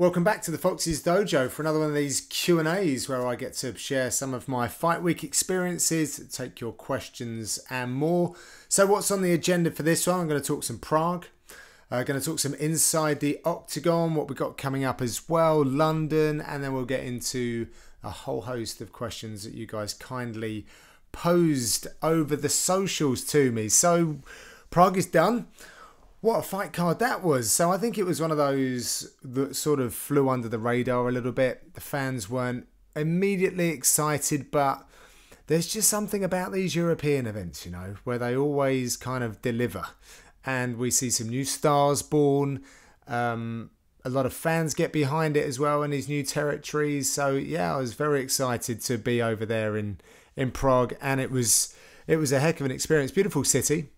Welcome back to the Fox's Dojo for another one of these Q&As where I get to share some of my fight week experiences, take your questions and more. So what's on the agenda for this one? I'm going to talk some Prague. I'm going to talk some inside the octagon, what we've got coming up as well, London, and then we'll get into a whole host of questions that you guys kindly posed over the socials to me. So Prague is done. What a fight card that was. So I think it was one of those that sort of flew under the radar a little bit. The fans weren't immediately excited, but there's just something about these European events, you know, where they always kind of deliver. And we see some new stars born. A lot of fans get behind it as well in these new territories. So yeah, I was very excited to be over there in Prague, and it was a heck of an experience. Beautiful city.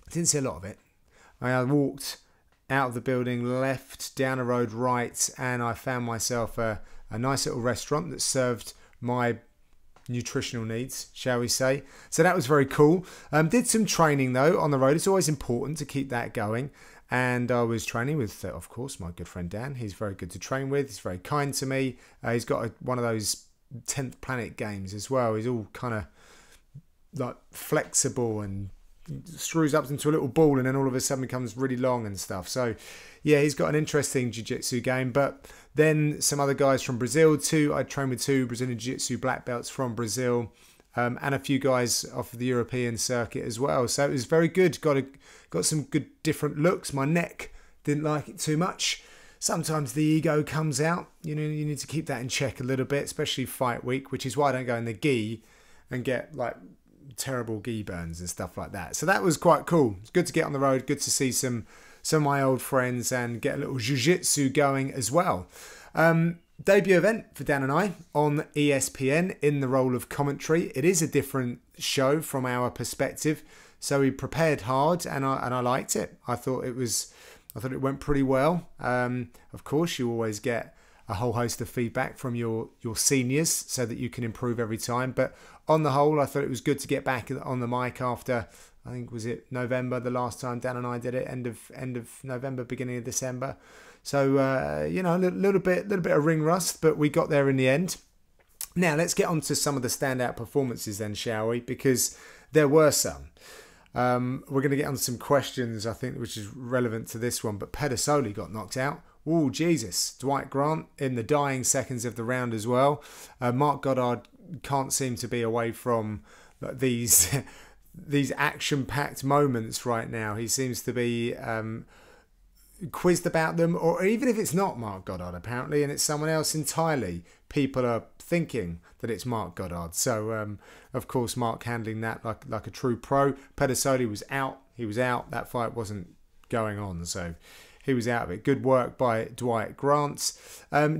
I didn't see a lot of it. I walked out of the building, left, down a road right, and I found myself a nice little restaurant that served my nutritional needs, shall we say. So that was very cool. Did some training though on the road. It's always important to keep that going. And I was training with, of course, my good friend Dan. He's very good to train with. He's very kind to me. He's got one of those 10th Planet games as well. He's all kind of like flexible and screws up into a little ball and then all of a sudden becomes really long and stuff. So yeah, he's got an interesting jiu-jitsu game. But then some other guys from Brazil too. I trained with 2 Brazilian jiu-jitsu black belts from Brazil, and a few guys off of the European circuit as well. So it was very good. Got some good different looks. My neck didn't like it too much. Sometimes the ego comes out. You know, you need to keep that in check a little bit, especially fight week, which is why I don't go in the gi and get like terrible gi burns and stuff like that. So that was quite cool. It's good to get on the road, good to see some of my old friends and get a little jiu-jitsu going as well. Debut event for Dan and I on ESPN in the role of commentary. It is a different show from our perspective, so we prepared hard and I liked it. I thought it went pretty well. Of course, you always get a whole host of feedback from your seniors so that you can improve every time. But on the whole, I thought it was good to get back on the mic after, I think, was it November the last time Dan and I did it, end of November, beginning of December. So, you know, a little bit of ring rust, but we got there in the end. Now, let's get on to some of the standout performances then, shall we? Because there were some. We're going to get on to some questions, I think, which is relevant to this one. But Pedersoli got knocked out. Oh, Jesus. Dwight Grant in the dying seconds of the round as well. Mark Goddard can't seem to be away from these action-packed moments right now. He seems to be quizzed about them, or even if it's not Mark Goddard, apparently, and it's someone else entirely, people are thinking that it's Mark Goddard. So, of course, Mark handling that like a true pro. Pedersoli was out. He was out. That fight wasn't going on, so he was out of it. Good work by Dwight Grant.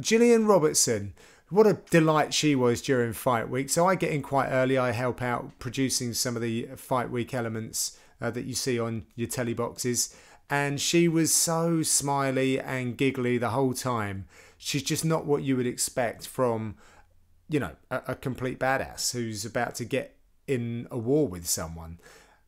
Gillian Robertson, what a delight she was during fight week. So I get in quite early. I help out producing some of the fight week elements that you see on your telly boxes. And she was so smiley and giggly the whole time. She's just not what you would expect from, you know, a complete badass who's about to get in a war with someone.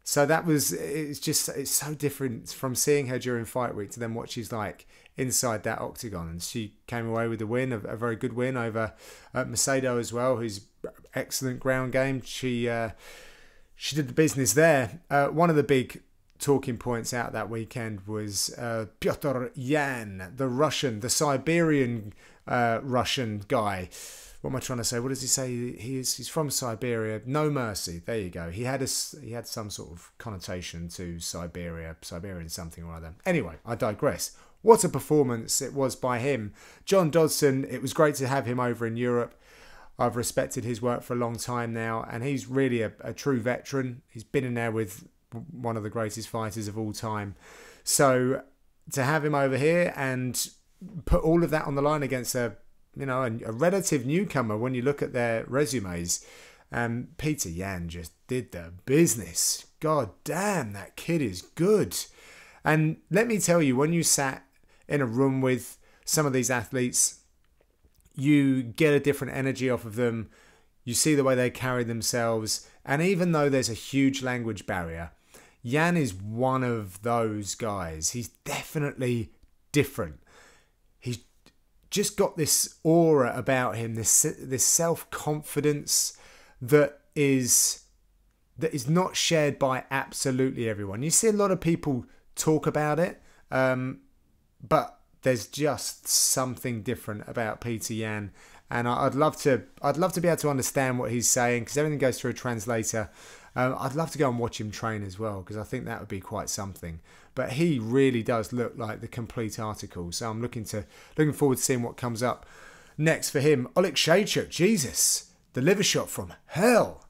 So it's so different from seeing her during fight week to then what she's like inside that octagon. And she came away with a win, a very good win over Macedo as well, who's excellent ground game. She did the business there. One of the big talking points out that weekend was Piotr Yan, the Russian, the Siberian Russian guy. What am I trying to say? What does he say? He's from Siberia. No mercy. There you go. He had some sort of connotation to Siberia, Siberian something or other. Anyway, I digress. What a performance it was by him. John Dodson, it was great to have him over in Europe. I've respected his work for a long time now, and he's really a true veteran. He's been in there with one of the greatest fighters of all time. So to have him over here and put all of that on the line against a relative newcomer when you look at their resumes, Peter Yan just did the business. God damn, that kid is good. And let me tell you, when you sat in a room with some of these athletes, you get a different energy off of them. You see the way they carry themselves. And even though there's a huge language barrier, Yan is one of those guys. He's definitely different. He's just got this aura about him, this self-confidence that is not shared by absolutely everyone. You see a lot of people talk about it, but there's just something different about Peter Yan, and I'd love to be able to understand what he's saying, because everything goes through a translator. I'd love to go and watch him train as well, because I think that would be quite something. But he really does look like the complete article. So I'm looking forward to seeing what comes up next for him. Oleg Shaychuk, Jesus, the liver shot from hell.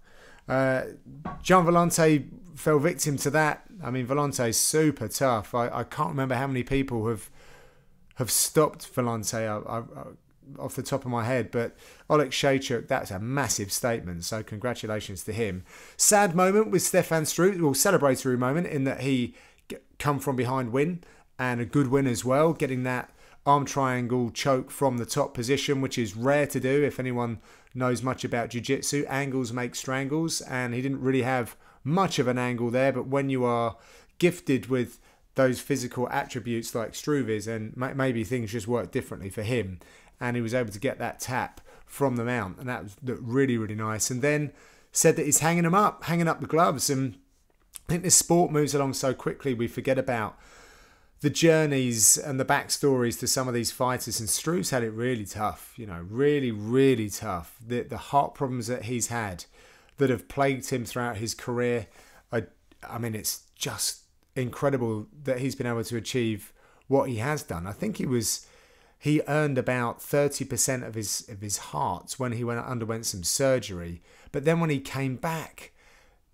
John Vellante fell victim to that. I mean, Vollante's super tough. I can't remember how many people have stopped Vellante off the top of my head, but Oleg Shaychuk, that's a massive statement. So congratulations to him. Sad moment with Stefan Struve, well, celebratory moment in that he come from behind win, and a good win as well, getting that arm triangle choke from the top position, which is rare to do. If anyone knows much about jiu-jitsu, angles make strangles, and he didn't really have much of an angle there. But when you are gifted with those physical attributes like Struve is, and maybe things just work differently for him, and he was able to get that tap from the mount, and that was really, really nice. And then said that he's hanging up the gloves, and I think this sport moves along so quickly we forget about the journeys and the backstories to some of these fighters, and Struve's had it really tough, really, really tough. The heart problems that he's had that have plagued him throughout his career, I mean, it's just incredible that he's been able to achieve what he has done. I think he earned about 30% of his heart when he underwent some surgery, but then when he came back,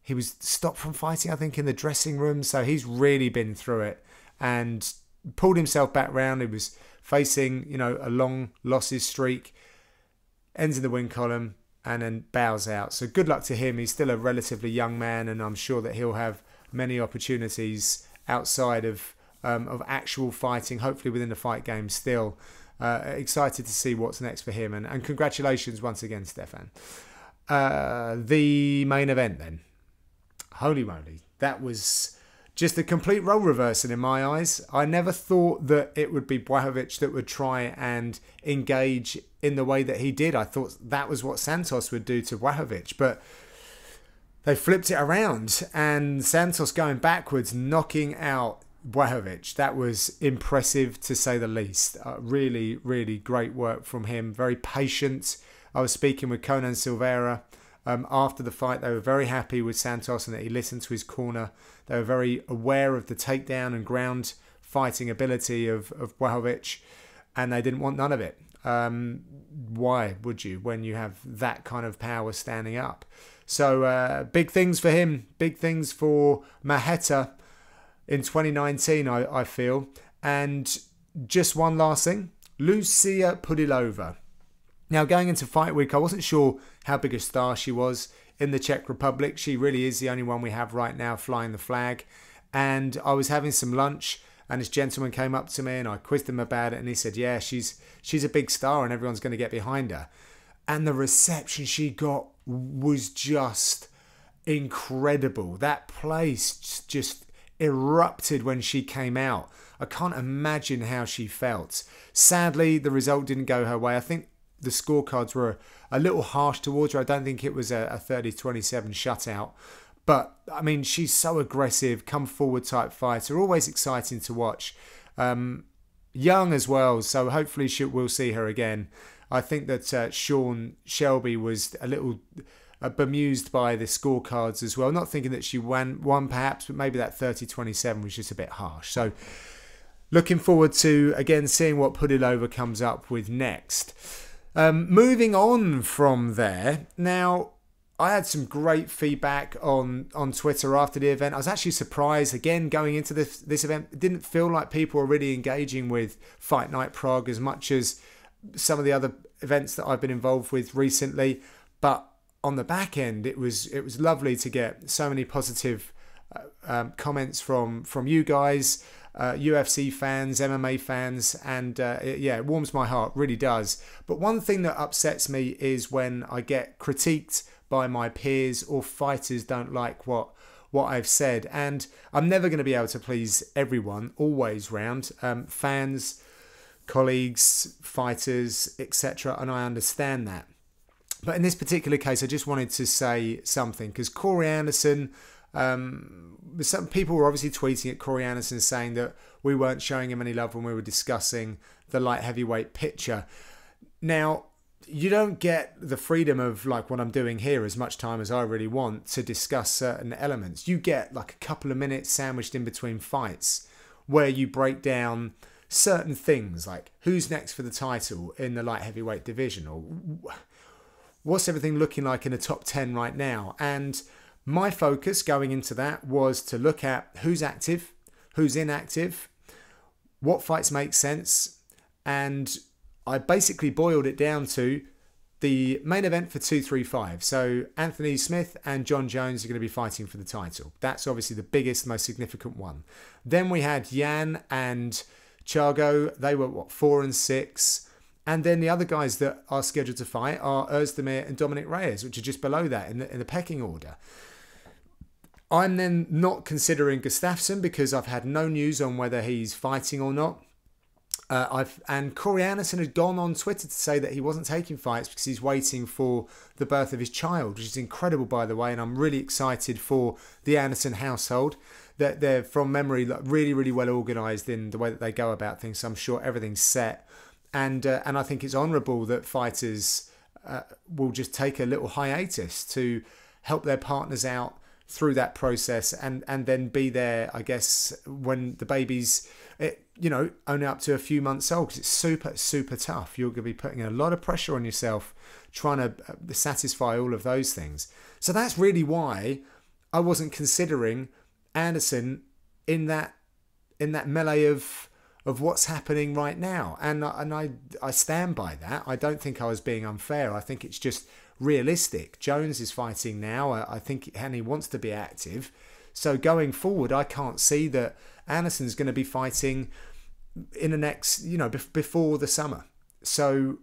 he was stopped from fighting, I think, in the dressing room. So he's really been through it and pulled himself back round. He was facing, a long losses streak, ends in the win column, and then bows out. So good luck to him. He's still a relatively young man, and I'm sure that he'll have many opportunities outside of actual fighting, hopefully within the fight game still. Excited to see what's next for him. And congratulations once again, Stefan. The main event then. Holy moly, that was just a complete role reversal in my eyes. I never thought that it would be Blachowicz that would try and engage in the way that he did. I thought that was what Santos would do to Blachowicz, but they flipped it around, and Santos going backwards, knocking out Blachowicz. That was impressive to say the least. Really, really great work from him. Very patient. I was speaking with Conan Silveira after the fight. They were very happy with Santos and that he listened to his corner. They were very aware of the takedown and ground fighting ability of Blachowicz, and they didn't want none of it. Why would you when you have that kind of power standing up? So big things for him, big things for Maheta in 2019, I feel. And just one last thing, Lucia Pudilova. Now, going into fight week, I wasn't sure how big a star she was in the Czech Republic. She really is the only one we have right now flying the flag. And I was having some lunch, and this gentleman came up to me, and I quizzed him about it, and he said, yeah, she's a big star and everyone's going to get behind her. And the reception she got was just incredible. That place just erupted when she came out. I can't imagine how she felt. Sadly, the result didn't go her way. I think the scorecards were a little harsh towards her. I don't think it was a 30-27 shutout. But, I mean, she's so aggressive, come forward type fighter. Always exciting to watch. Young as well, so hopefully we'll see her again. I think that Sean Shelby was a little bemused by the scorecards as well. Not thinking that she won perhaps, but maybe that 30-27 was just a bit harsh. So, looking forward to, again, seeing what Pudilova comes up with next. Moving on from there, now I had some great feedback on Twitter after the event. I was actually surprised, again, going into this event. It didn't feel like people were really engaging with Fight Night Prague as much as some of the other events that I've been involved with recently. But on the back end, it was lovely to get so many positive comments from you guys, UFC fans, MMA fans, and it warms my heart, really does. But one thing that upsets me is when I get critiqued by my peers or fighters don't like what I've said, and I'm never going to be able to please everyone always round. Fans colleagues, fighters, etc. And I understand that. But in this particular case, I just wanted to say something, because Corey Anderson, some people were obviously tweeting at Corey Anderson saying that we weren't showing him any love when we were discussing the light heavyweight picture. Now, you don't get the freedom of, like what I'm doing here, as much time as I really want to discuss certain elements. You get like a couple of minutes sandwiched in between fights where you break down certain things, like who's next for the title in the light heavyweight division, or what's everything looking like in the top 10 right now. And my focus going into that was to look at who's active, who's inactive, what fights make sense, and I basically boiled it down to the main event for 235. So Anthony Smith and John Jones are going to be fighting for the title. That's obviously the biggest, most significant one. Then we had Yan and Thiago. They were, what, 4 and 6. And then the other guys that are scheduled to fight are Özdemir and Dominic Reyes, which are just below that in the pecking order. I'm then not considering Gustafsson because I've had no news on whether he's fighting or not. And Corey Anderson had gone on Twitter to say that he wasn't taking fights because he's waiting for the birth of his child, which is incredible, by the way. And I'm really excited for the Anderson household. That they're, from memory, really, really well organised in the way that they go about things. So I'm sure everything's set. And I think it's honourable that fighters will just take a little hiatus to help their partners out through that process, and then be there, I guess, when the baby's, only up to a few months old, because it's super, super tough. You're going to be putting a lot of pressure on yourself trying to satisfy all of those things. So that's really why I wasn't considering Anderson in that melee of what's happening right now. And I stand by that. I don't think I was being unfair. I think it's just realistic. Jones is fighting now. I think, and he wants to be active. So going forward, I can't see that Anderson's going to be fighting in the next, before the summer. So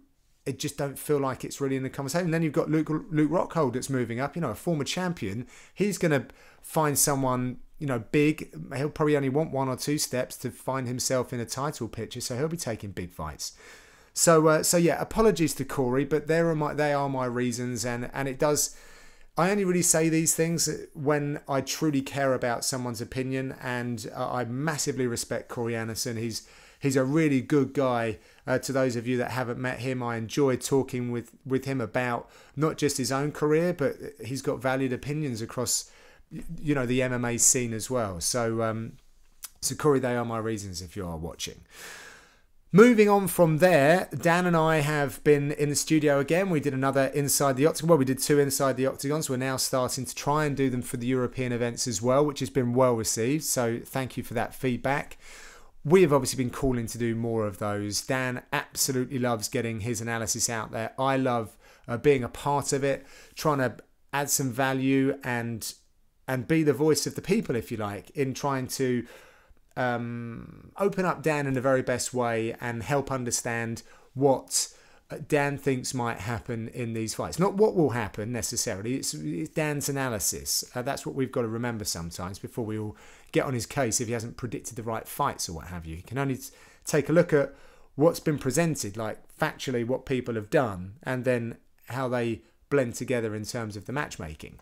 it just don't feel like it's really in the conversation. And then you've got Luke Rockhold that's moving up, a former champion. He's going to find someone, big. He'll probably only want 1 or 2 steps to find himself in a title picture. So he'll be taking big fights. So yeah, apologies to Corey, but they are my reasons, and it does. I only really say these things when I truly care about someone's opinion, and I massively respect Corey Anderson. He's a really good guy. To those of you that haven't met him, I enjoy talking with him about not just his own career, but he's got valued opinions across, the MMA scene as well. So Corey, they are my reasons if you are watching. Moving on from there, Dan and I have been in the studio again. We did another Inside the Octagon. Well, we did 2 Inside the Octagons. We're now starting to try and do them for the European events as well, which has been well received. So thank you for that feedback. We have obviously been calling to do more of those. Dan absolutely loves getting his analysis out there. I love being a part of it, trying to add some value and be the voice of the people, if you like, in trying to open up Dan in the very best way and help understand what Dan thinks might happen in these fights. Not what will happen necessarily, it's Dan's analysis. That's what we've got to remember sometimes before we all get on his case if he hasn't predicted the right fights or what have you. You can only take a look at what's been presented, like factually what people have done, and then how they blend together in terms of the matchmaking.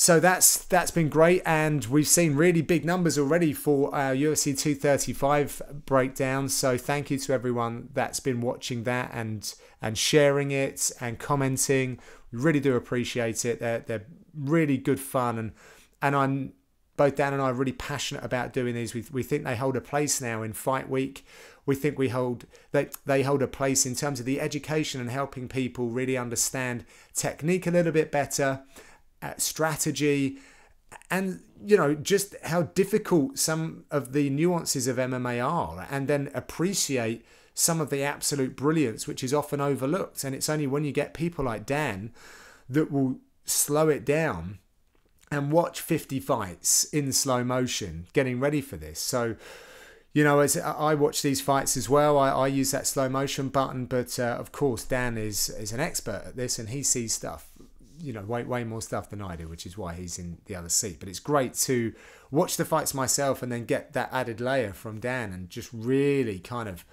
So that's been great, and we've seen really big numbers already for our UFC 235 breakdown. So thank you to everyone that's been watching that and sharing it and commenting. We really do appreciate it. They're really good fun, and both Dan and I are really passionate about doing these. We think they hold a place now in Fight Week. We think they hold a place in terms of the education and helping people really understand technique a little bit better, strategy, and just how difficult some of the nuances of MMA are, and then appreciate some of the absolute brilliance which is often overlooked. And it's only when you get people like Dan that will slow it down and watch 50 fights in slow motion getting ready for this. So as I watch these fights as well, I use that slow motion button, but of course Dan is an expert at this, and he sees stuff, way more stuff than I do, which is why he's in the other seat. But it's great to watch the fights myself and then get that added layer from Dan and just really kind of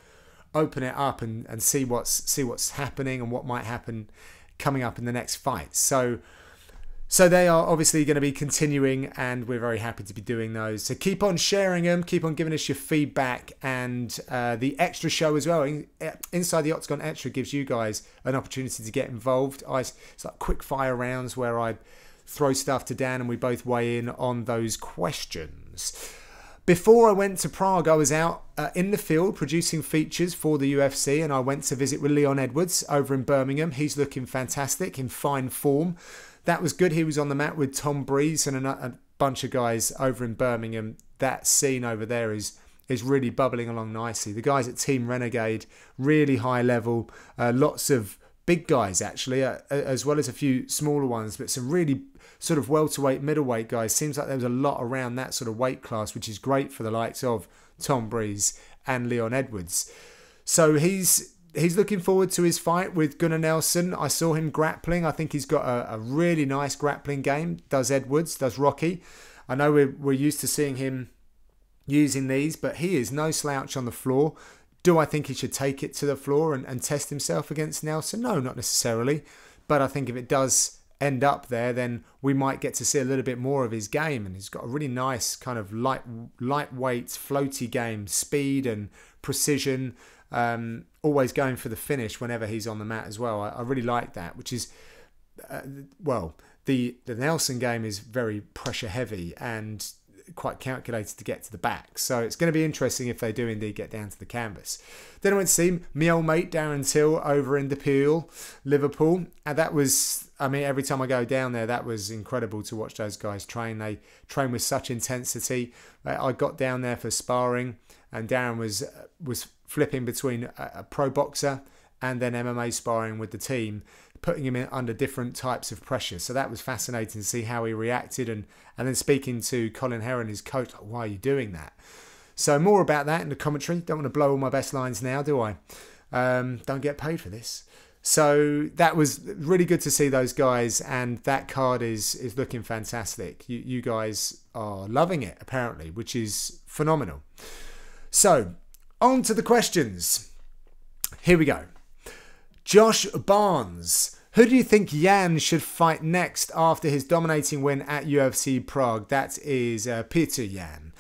open it up and see what's happening and what might happen coming up in the next fight. So they are obviously going to be continuing, and we're very happy to be doing those. So keep on sharing them, keep on giving us your feedback, and the extra show as well. Inside the Octagon Extra gives you guys an opportunity to get involved. It's like quick fire rounds where I throw stuff to Dan and we both weigh in on those questions. Before I went to Prague, I was out in the field producing features for the UFC, and I went to visit with Leon Edwards over in Birmingham. He's looking fantastic, in fine form. That was good. He was on the mat with Tom Breeze and a bunch of guys over in Birmingham. That scene over there is really bubbling along nicely. The guys at Team Renegade, really high level. Lots of big guys, actually, as well as a few smaller ones, but some really sort of welterweight, middleweight guys. Seems like there was a lot around that sort of weight class, which is great for the likes of Tom Breeze and Leon Edwards. So he's looking forward to his fight with Gunnar Nelson. I saw him grappling. I think he's got a really nice grappling game. Does Edwards, does Rocky. I know we're used to seeing him using these, but he is no slouch on the floor. Do I think he should take it to the floor and test himself against Nelson? No, not necessarily. But I think if it does end up there, then we might get to see a little bit more of his game. And he's got a really nice kind of lightweight, floaty game, speed and precision. Always going for the finish whenever he's on the mat as well. I really like that, which is, the Nelson game is very pressure heavy and quite calculated to get to the back. So it's going to be interesting if they do indeed get down to the canvas. Then I went to see my old mate Darren Till over in the Peel, Liverpool. And that was, I mean, every time I go down there, that was incredible to watch those guys train. They train with such intensity. I got down there for sparring, and Darren was flipping between a pro boxer and then MMA sparring with the team, putting him in under different types of pressure. So that was fascinating to see how he reacted, and then speaking to Colin Heron, his coach, like, why are you doing that? So more about that in the commentary. Don't want to blow all my best lines now, do I? Don't get paid for this. So that was really good to see those guys, and that card is looking fantastic. You guys are loving it, apparently, which is phenomenal. So on to the questions. Here we go. Josh Barnes. Who do you think Jan should fight next after his dominating win at UFC Prague? That is Peter Jan.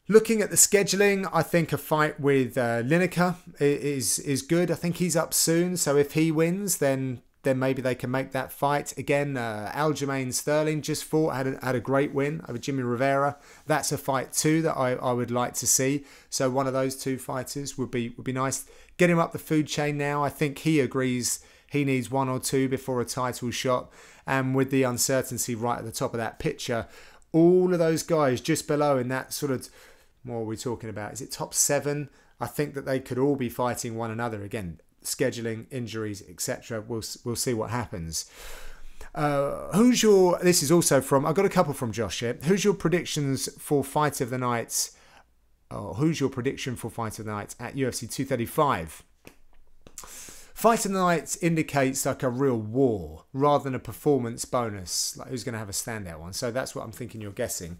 Looking at the scheduling, I think a fight with Lineker is good. I think he's up soon, so if he wins, then maybe they can make that fight. Again, Aljamain Sterling just fought, had a great win over Jimmy Rivera. That's a fight too that I would like to see. So one of those two fighters would be nice. Get him up the food chain now. I think he agrees he needs one or two before a title shot. And with the uncertainty right at the top of that picture, all of those guys just below in that sort of, what are we talking about? Is it top 7? I think that they could all be fighting one another. Again, scheduling, injuries, etc. We'll see what happens. This is also from, I've got a couple from Josh here. Who's your predictions for fight of the night? Who's your prediction for fight of the night at UFC 235? Fight of the night indicates like a real war rather than a performance bonus. Like who's going to have a standout one? So that's what I'm thinking you're guessing.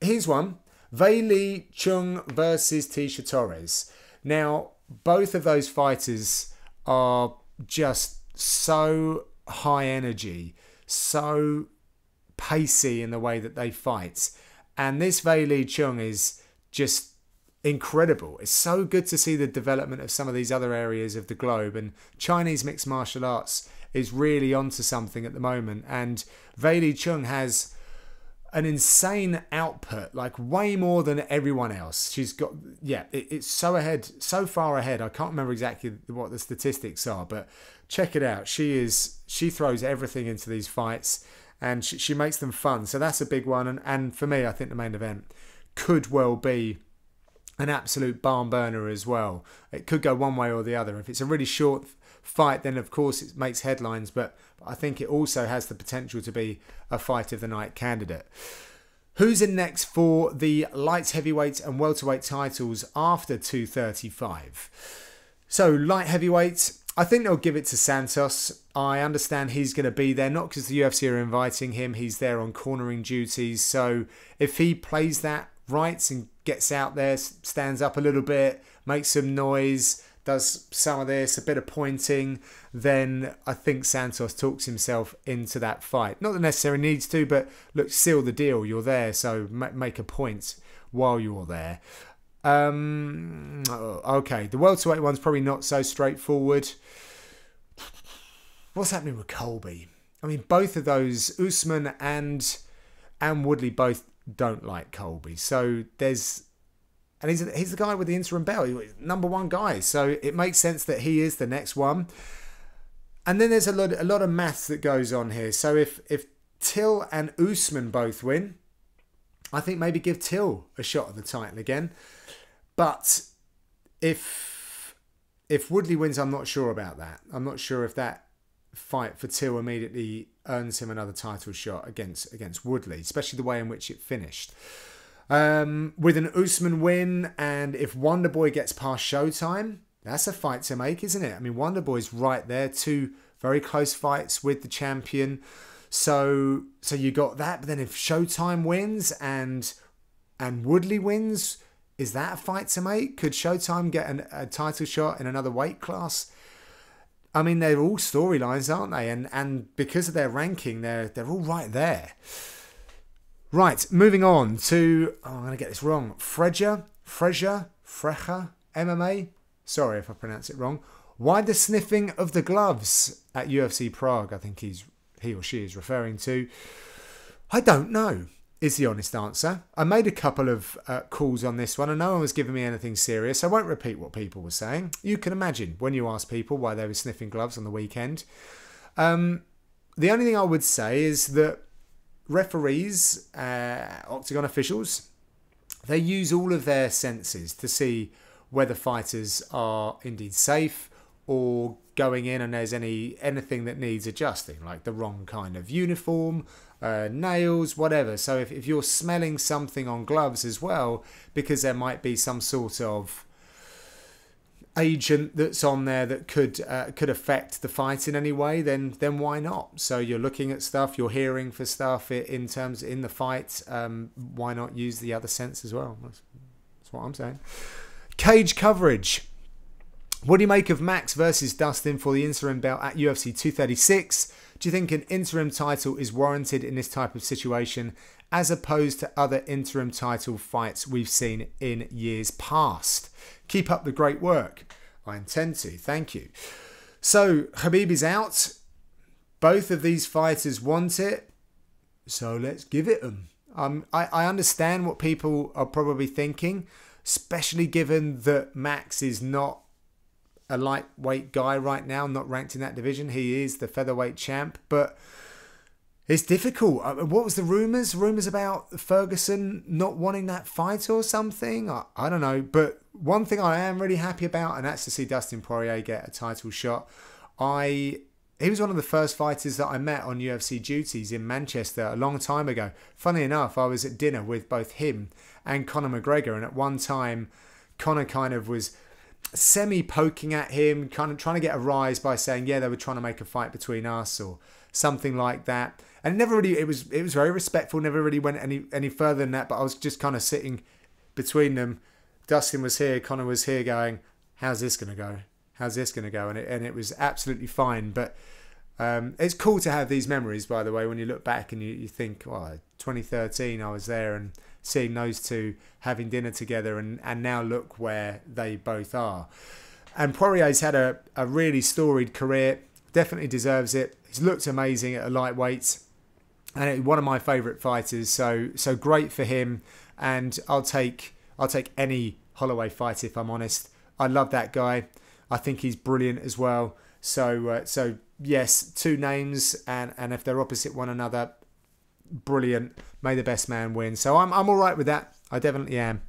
Here's one. Weili Chung versus Tisha Torres. Now, both of those fighters are just so high energy, so pacey in the way that they fight. And this Weili Chung is just incredible. It's so good to see the development of some of these other areas of the globe. And Chinese mixed martial arts is really onto something at the moment. And Weili Chung has an insane output, like way more than everyone else. She's got, it's so ahead, so far ahead. I can't remember exactly what the statistics are, but check it out. She throws everything into these fights, and she makes them fun. So that's a big one. And for me, I think the main event could well be an absolute barn burner as well. It could go one way or the other. If it's a really short fight, then of course it makes headlines, but I think it also has the potential to be a fight of the night candidate. Who's in next for the light heavyweight and welterweight titles after 235? So light heavyweight, I think they'll give it to Santos. I understand he's going to be there, not because the UFC are inviting him, he's there on cornering duties. So if he plays that right and gets out there, stands up a little bit, makes some noise, does some of this, a bit of pointing, then I think Santos talks himself into that fight. Not that necessarily needs to, but look, seal the deal. You're there, so make a point while you're there. Okay, the welterweight one's probably not so straightforward. What's happening with Colby? I mean, both of those, Usman and Woodley, both don't like Colby. So there's... And he's the guy with the interim belt, #1 guy. So it makes sense that he is the next one. And then there's a lot of maths that goes on here. So if Till and Usman both win, I think maybe give Till a shot at the title again. But if Woodley wins, I'm not sure about that. I'm not sure if that fight for Till immediately earns him another title shot against Woodley, especially the way in which it finished. With an Usman win, and if Wonderboy gets past Showtime, that's a fight to make, isn't it? I mean, Wonderboy's right there, 2 very close fights with the champion. So you got that, but then if Showtime wins and Woodley wins, is that a fight to make? Could Showtime get a title shot in another weight class? I mean, they're all storylines, aren't they? And because of their ranking, they're all right there. Right, moving on to, I'm going to get this wrong, Freja MMA. Sorry if I pronounce it wrong. Why the sniffing of the gloves at UFC Prague? I think he or she is referring to. I don't know, is the honest answer. I made a couple of calls on this one and no one was giving me anything serious. I won't repeat what people were saying. You can imagine when you ask people why they were sniffing gloves on the weekend. The only thing I would say is that referees, octagon officials, they use all of their senses to see whether fighters are indeed safe or going in and there's anything that needs adjusting, like the wrong kind of uniform, nails, whatever. So if you're smelling something on gloves as well, because there might be some sort of agent that's on there that could affect the fight in any way, then why not? So you're looking at stuff, you're hearing for stuff in the fight. Why not use the other sense as well? That's what I'm saying. Cage coverage. What do you make of Max versus Dustin for the interim belt at UFC 236? Do you think an interim title is warranted in this type of situation as opposed to other interim title fights we've seen in years past? Keep up the great work. I intend to. Thank you. So, Khabib is out. Both of these fighters want it. So, let's give it them. I understand what people are probably thinking, especially given that Max is not a lightweight guy right now, not ranked in that division. He is the featherweight champ, but it's difficult. What was the rumours? Rumours about Ferguson not wanting that fight or something? I don't know. But one thing I am really happy about, and that's to see Dustin Poirier get a title shot. He was one of the first fighters that I met on UFC duties in Manchester a long time ago. Funny enough, I was at dinner with both him and Conor McGregor, and at one time, Conor kind of was semi-poking at him, kind of trying to get a rise by saying, yeah, they were trying to make a fight between us or something like that. And never really, it was very respectful, never really went any further than that, but I was just kind of sitting between them. Dustin was here, Conor was here going, how's this going to go? How's this going to go? And it was absolutely fine. But it's cool to have these memories, by the way, when you look back and you think, well, 2013, I was there and seeing those two having dinner together, and now look where they both are. And Poirier's had a really storied career, definitely deserves it. He's looked amazing at a lightweight, and one of my favourite fighters. So great for him, and I'll take any Holloway fight if I'm honest. I love that guy. I think he's brilliant as well. So yes, two names, and if they're opposite one another, brilliant. May the best man win. So I'm all right with that. I definitely am.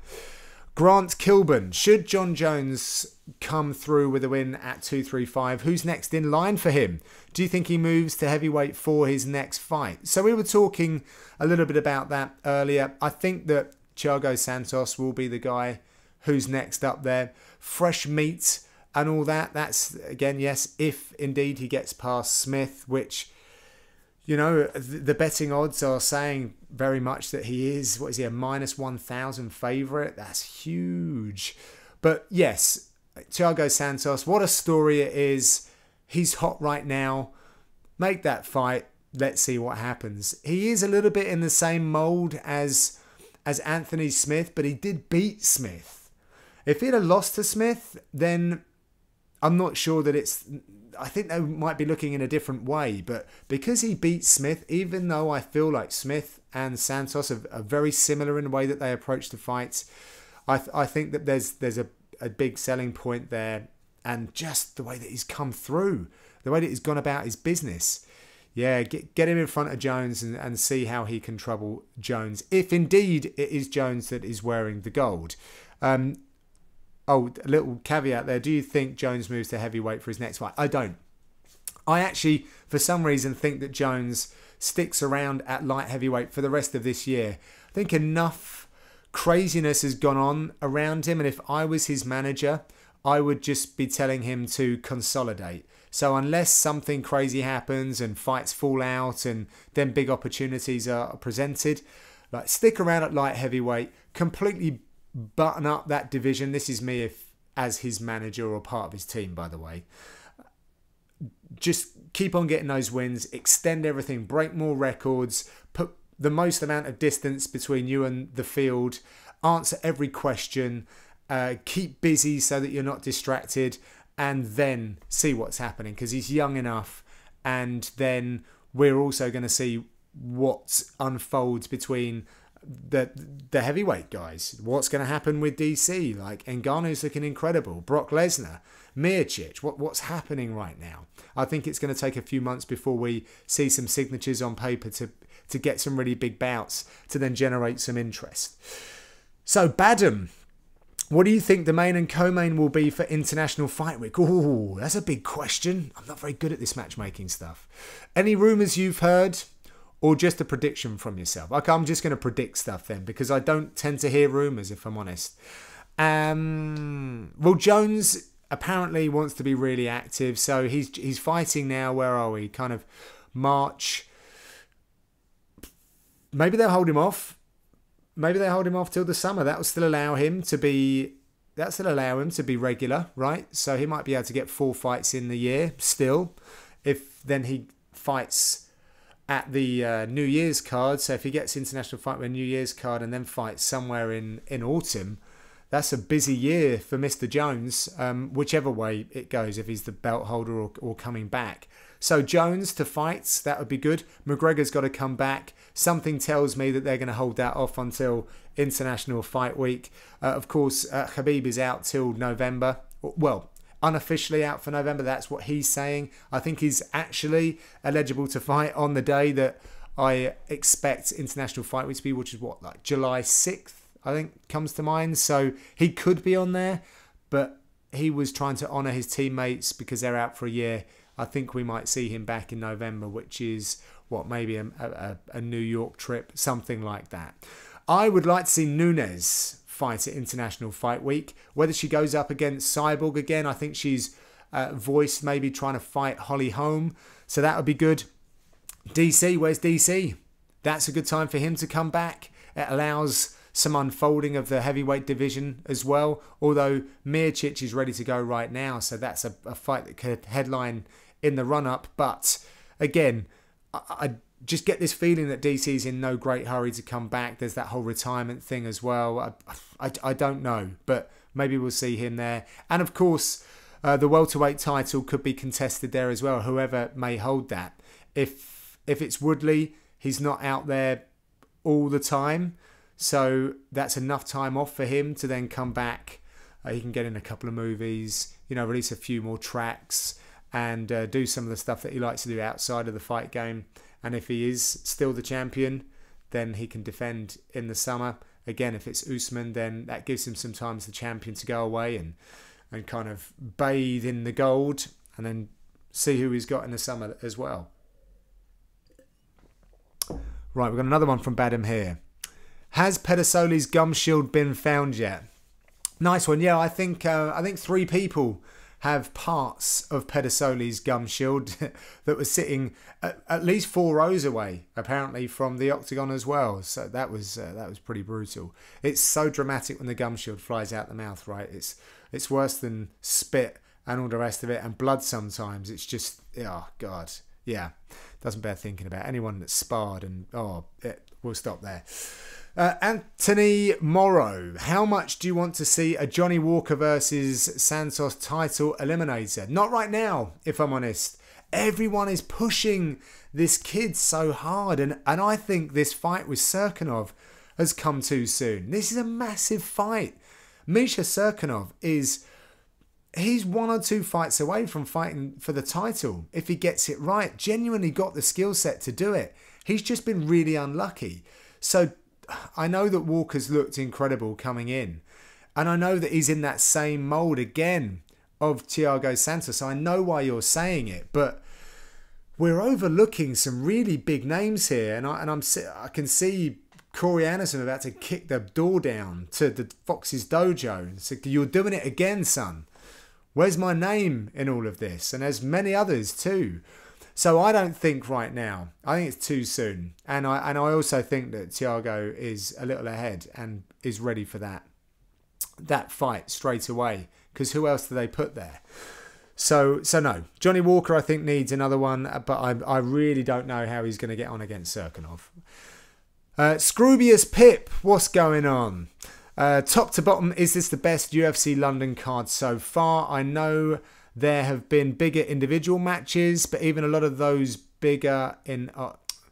Grant Kilburn. Should John Jones come through with a win at 235, who's next in line for him? Do you think he moves to heavyweight for his next fight? So we were talking a little bit about that earlier. I think that Thiago Santos will be the guy who's next up there. Fresh meat and all that. That's, again, yes, if indeed he gets past Smith, which, you know, the betting odds are saying very much that he is, what is he, a -1,000 favourite? That's huge. But yes, Thiago Santos, what a story it is. He's hot right now. Make that fight. Let's see what happens. He is a little bit in the same mould as Anthony Smith, but he did beat Smith. If he'd have lost to Smith, then I'm not sure that it's... I think they might be looking in a different way, but because he beat Smith, even though I feel like Smith and Santos are very similar in the way that they approach the fights, I think that there's a big selling point there, and just the way that he's come through, the way that he's gone about his business. Yeah, get him in front of Jones and see how he can trouble Jones, if indeed it is Jones that is wearing the gold. Oh, a little caveat there. Do you think Jones moves to heavyweight for his next fight? I don't. I actually, for some reason, think that Jones sticks around at light heavyweight for the rest of this year. I think enough craziness has gone on around him, and if I was his manager, I would just be telling him to consolidate. So unless something crazy happens and fights fall out and then big opportunities are presented, like, stick around at light heavyweight, completely button up that division. This is me as his manager or part of his team, by the way. Just keep on getting those wins, extend everything, break more records, put the most amount of distance between you and the field, answer every question, keep busy so that you're not distracted, and then see what's happening, because he's young enough. And then we're also going to see what unfolds between the heavyweight guys. What's going to happen with DC? Like, Ngannou's looking incredible. Brock Lesnar, Miocic. What's happening right now? I think it's going to take a few months before we see some signatures on paper to get some really big bouts to then generate some interest. So, Badham, what do you think the main and co-main will be for International Fight Week? Oh, that's a big question. I'm not very good at this matchmaking stuff. Any rumours you've heard? Or just a prediction from yourself? Okay, I'm just going to predict stuff then, because I don't tend to hear rumours, if I'm honest. Well, Jones apparently wants to be really active, so he's fighting now. Where are we? Kind of March. Maybe they'll hold him off. Maybe they hold him off till the summer. That will still allow him to be... regular, right? So he might be able to get 4 fights in the year still. If then he fights at the New Year's card. So if he gets International Fight with a New Year's card and then fights somewhere in autumn, that's a busy year for Mr. Jones, whichever way it goes, if he's the belt holder or coming back. So Jones to fights, that would be good. McGregor's got to come back. Something tells me that they're going to hold that off until International Fight Week. Of course, Khabib is out till November. Well, unofficially out for November. That's what he's saying. I think he's actually eligible to fight on the day that I expect International Fight Week to be, which is what, like July 6th, I think, comes to mind. So he could be on there, but he was trying to honour his teammates because they're out for a year. I think we might see him back in November, which is, what, maybe a New York trip, something like that. I would like to see Nunes fight at International Fight Week. Whether she goes up against Cyborg again, I think she's voiced maybe trying to fight Holly Holm, so that would be good. DC, where's DC? That's a good time for him to come back. It allows some unfolding of the heavyweight division as well, although Miocic is ready to go right now, so that's a fight that could headline in the run-up. But again, I just get this feeling that DC's in no great hurry to come back. There's that whole retirement thing as well. I don't know, but maybe we'll see him there. And of course, the welterweight title could be contested there as well, whoever may hold that. If it's Woodley, he's not out there all the time, so that's enough time off for him to then come back. He can get in a couple of movies, release a few more tracks, and do some of the stuff that he likes to do outside of the fight game. And if he is still the champion, then he can defend in the summer. Again, if it's Usman, then that gives him some time as the champion to go away and kind of bathe in the gold, and then see who he's got in the summer as well. Right, we've got another one from Badham here. Has Pedasoli's gum shield been found yet? Nice one. Yeah, I think 3 people have parts of Pedisoli's gum shield that was sitting at least 4 rows away, apparently, from the octagon as well. So that was pretty brutal. It's so dramatic when the gum shield flies out the mouth, right? It's worse than spit and all the rest of it, and blood sometimes. It's just, oh God, yeah, doesn't bear thinking about. Anyone that's sparred, and we'll stop there. Anthony Morrow, how much do you want to see a Johnny Walker versus Santos title eliminator? Not right now, if I'm honest. Everyone is pushing this kid so hard, and I think this fight with Serkinov has come too soon. This is a massive fight. Misha Serkinov he's 1 or 2 fights away from fighting for the title if he gets it right. Genuinely got the skill set to do it. He's just been really unlucky. So I know that Walker's looked incredible coming in, and I know that he's in that same mould again of Thiago Santos. I know why you're saying it, but we're overlooking some really big names here, and I can see Corey Anderson about to kick the door down to the Fox's dojo and say, "You're doing it again, son. Where's my name in all of this?" And there's many others too. So I don't think right now. I think it's too soon. And I also think that Thiago is a little ahead and is ready for that fight straight away. Because who else do they put there? So no. Johnny Walker, I think, needs another one. But I really don't know how he's going to get on against Serkinov. Scroobius Pip, what's going on? Top to bottom, is this the best UFC London card so far? I know there have been bigger individual matches, but even a lot of those bigger in...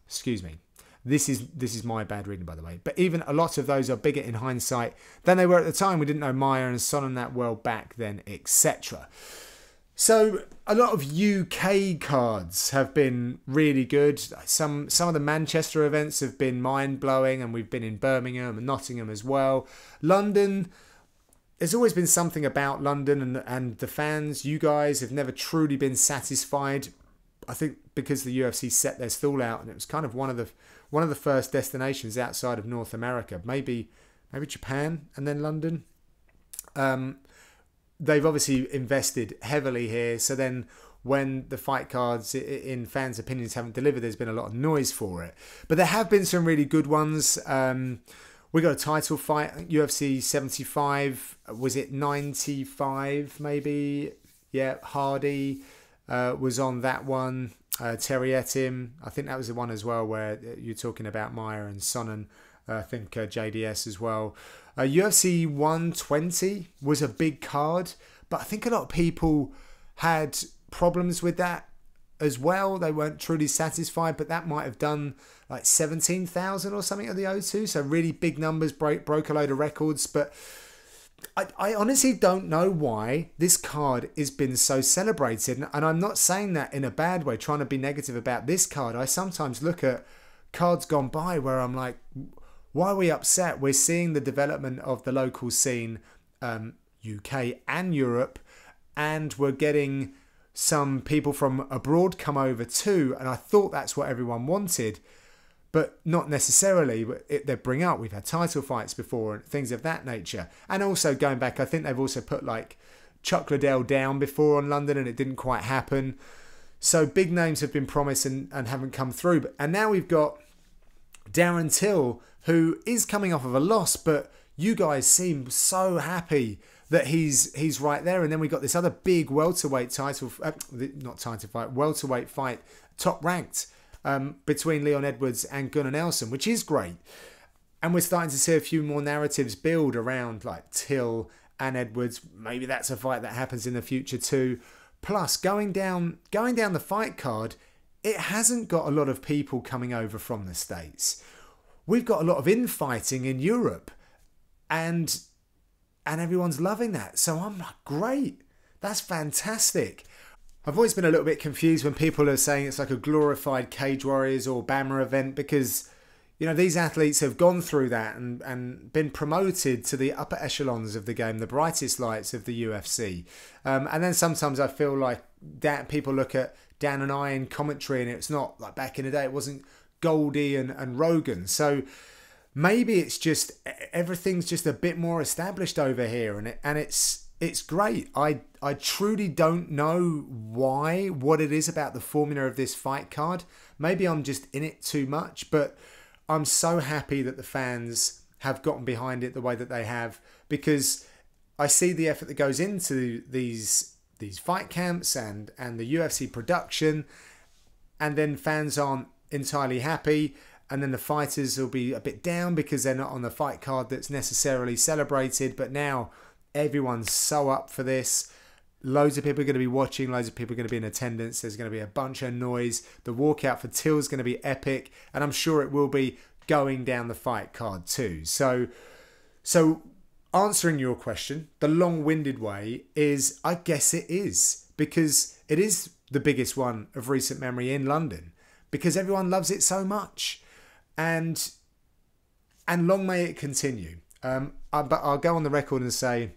excuse me. This is my bad reading, by the way. But even a lot of those are bigger in hindsight than they were at the time. We didn't know Meyer and Sonnen that well back then, etc. So a lot of UK cards have been really good. Some of the Manchester events have been mind-blowing, and we've been in Birmingham and Nottingham as well. London... There's always been something about London, and the fans, you guys, have never truly been satisfied. I think because the UFC set their stall out, and it was kind of one of the first destinations outside of North America, maybe Japan and then London. They've obviously invested heavily here, so then when the fight cards, in fans' opinions, haven't delivered, there's been a lot of noise for it. But there have been some really good ones. We got a title fight, UFC 75, was it 95 maybe? Yeah, Hardy was on that one. Terry Etim, I think that was the one as well where you're talking about Meyer and Sonnen. I think JDS as well. UFC 120 was a big card, but I think a lot of people had problems with that as well. They weren't truly satisfied, but that might have done like 17,000 or something at the O2. So really big numbers, broke a load of records. But I honestly don't know why this card has been so celebrated. And I'm not saying that in a bad way, trying to be negative about this card. I sometimes look at cards gone by where I'm like, why are we upset? We're seeing the development of the local scene, UK and Europe, and we're getting some people from abroad come over too, and I thought that's what everyone wanted, but not necessarily. They bring out, we've had title fights before and things of that nature. And also going back, I think they've also put like Chuck Liddell down before on London, and it didn't quite happen. So big names have been promised and haven't come through. And now we've got Darren Till, who is coming off of a loss, but you guys seem so happy that he's right there. And then we got this other big welterweight welterweight fight, top ranked, between Leon Edwards and Gunnar Nelson, which is great. And we're starting to see a few more narratives build around like Till and Edwards. Maybe that's a fight that happens in the future too. Plus, going down the fight card, it hasn't got a lot of people coming over from the States. We've got a lot of infighting in Europe, and everyone's loving that. So I'm like, great. That's fantastic. I've always been a little bit confused when people are saying it's like a glorified Cage Warriors or BAMMA event, because, you know, these athletes have gone through that and been promoted to the upper echelons of the game, the brightest lights of the UFC. And then sometimes I feel like people look at Dan and I in commentary, and it's not like back in the day, it wasn't Goldie and Rogan. So maybe it's just everything's just a bit more established over here, and it's great. I truly don't know what it is about the formula of this fight card. Maybe I'm just in it too much, but I'm so happy that the fans have gotten behind it the way that they have, because I see the effort that goes into these fight camps and the UFC production, and then fans aren't entirely happy, and then the fighters will be a bit down because they're not on the fight card that's necessarily celebrated. But now everyone's so up for this. Loads of people are going to be watching, loads of people are going to be in attendance. There's going to be a bunch of noise. The walkout for Till is going to be epic, and I'm sure it will be going down the fight card too. So answering your question, the long-winded way is, I guess it is, because it is the biggest one of recent memory in London, because everyone loves it so much, and long may it continue. But I'll go on the record and say,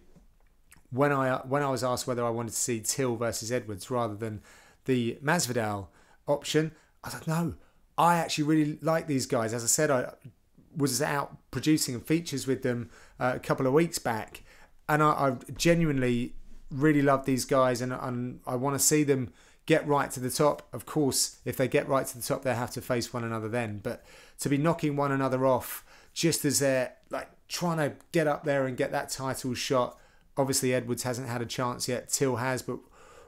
when I was asked whether I wanted to see Till versus Edwards rather than the Masvidal option, I was like, no, I actually really like these guys. As I said, I was out producing features with them a couple of weeks back, and I genuinely really love these guys, and I want to see them get right to the top. Of course, if they get right to the top, they have to face one another then, but to be knocking one another off just as they're like trying to get up there and get that title shot. Obviously Edwards hasn't had a chance yet, Till has, but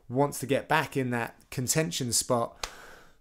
wants to get back in that contention spot.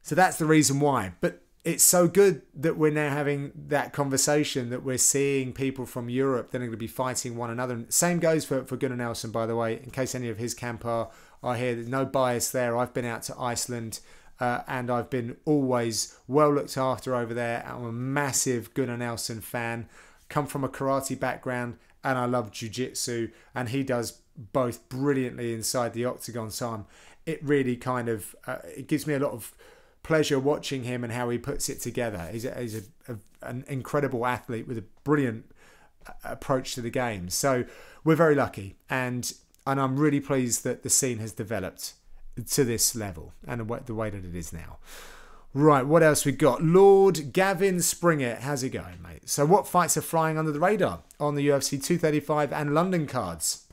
So that's the reason why. But it's so good that we're now having that conversation, that we're seeing people from Europe that are going to be fighting one another. And same goes for Gunnar Nelson, by the way, in case any of his camp are here. There's no bias there. I've been out to Iceland and I've been always well looked after over there. I'm a massive Gunnar Nelson fan. Come from a karate background and I love jiu-jitsu, and he does both brilliantly inside the octagon. So it really kind of it gives me a lot of pleasure watching him and how he puts it together. He's an incredible athlete with a brilliant approach to the game. So we're very lucky, and I'm really pleased that the scene has developed to this level and the way that it is now. Right, what else we got? Lord Gavin Springer, how's it going, mate? So what fights are flying under the radar on the UFC 235 and London cards?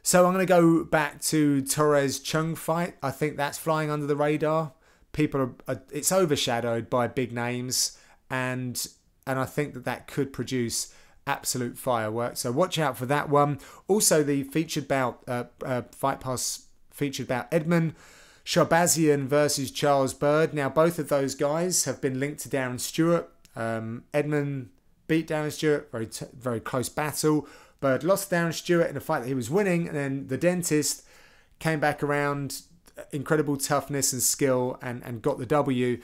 So I'm going to go back to Torres Chung fight. I think that's flying under the radar. People it's overshadowed by big names, and I think that could produce absolute fireworks. So watch out for that one. Also, the featured bout, Fight Pass featured bout, Edmund Sharbazian versus Charles Byrd. Now, both of those guys have been linked to Darren Stewart. Edmund beat Darren Stewart, very close battle. Byrd lost Darren Stewart in a fight that he was winning, and then the dentist came back around, incredible toughness and skill, and got the W.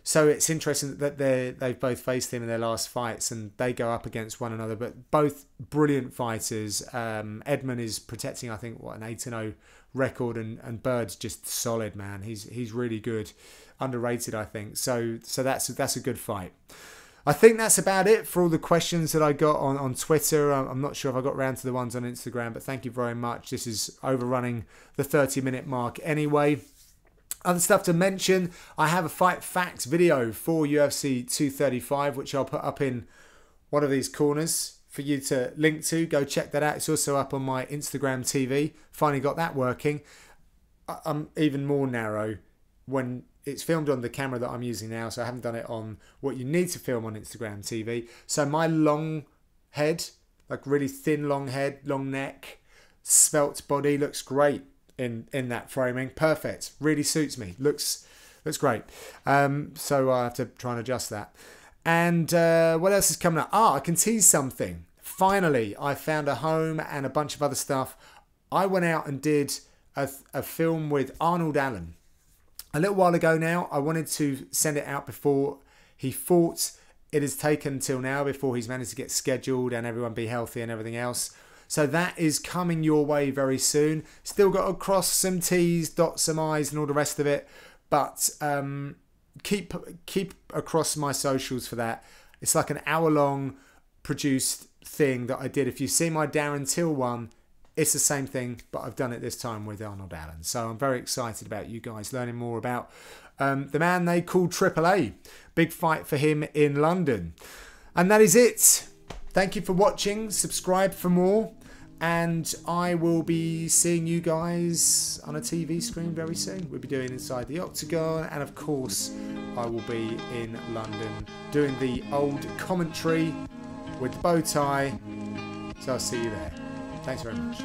So it's interesting that they've both faced him in their last fights, and they go up against one another. But both brilliant fighters. Edmund is protecting, I think, an 8-0 record, and Bird's just solid, man. He's really good, underrated, I think. So that's a good fight. I think that's about it for all the questions that I got on Twitter. I'm not sure if I got around to the ones on Instagram, but thank you very much. This is overrunning the 30-minute mark anyway. Other stuff to mention, I have a Fight Facts video for UFC 235, which I'll put up in one of these corners for you to link to. Go check that out. It's also up on my Instagram TV. Finally got that working. I'm even more narrow when it's filmed on the camera that I'm using now, so I haven't done it on what you need to film on Instagram TV. So my long head, like really thin long head, long neck, svelte body, looks great in that framing. Perfect. Really suits me. Looks great. So I have to try and adjust that. And what else is coming up? I can tease something. Finally, I found a home and a bunch of other stuff. I went out and did a film with Arnold Allen a little while ago now. I wanted to send it out before he fought. It has taken till now before he's managed to get scheduled and everyone be healthy and everything else. So that is coming your way very soon. Still got to cross some T's, dot some I's and all the rest of it. But keep across my socials for that. It's like an hour-long produced thing that I did. If you see my Darren Till one, it's the same thing, but I've done it this time with Arnold Allen. So I'm very excited about you guys learning more about the man they call Triple A. Big fight for him in London. And that is it. Thank you for watching. Subscribe for more. And I will be seeing you guys on a TV screen very soon. We'll be doing Inside the Octagon, and of course I will be in London doing the old commentary with the bow tie. So I'll see you there. Thanks very much.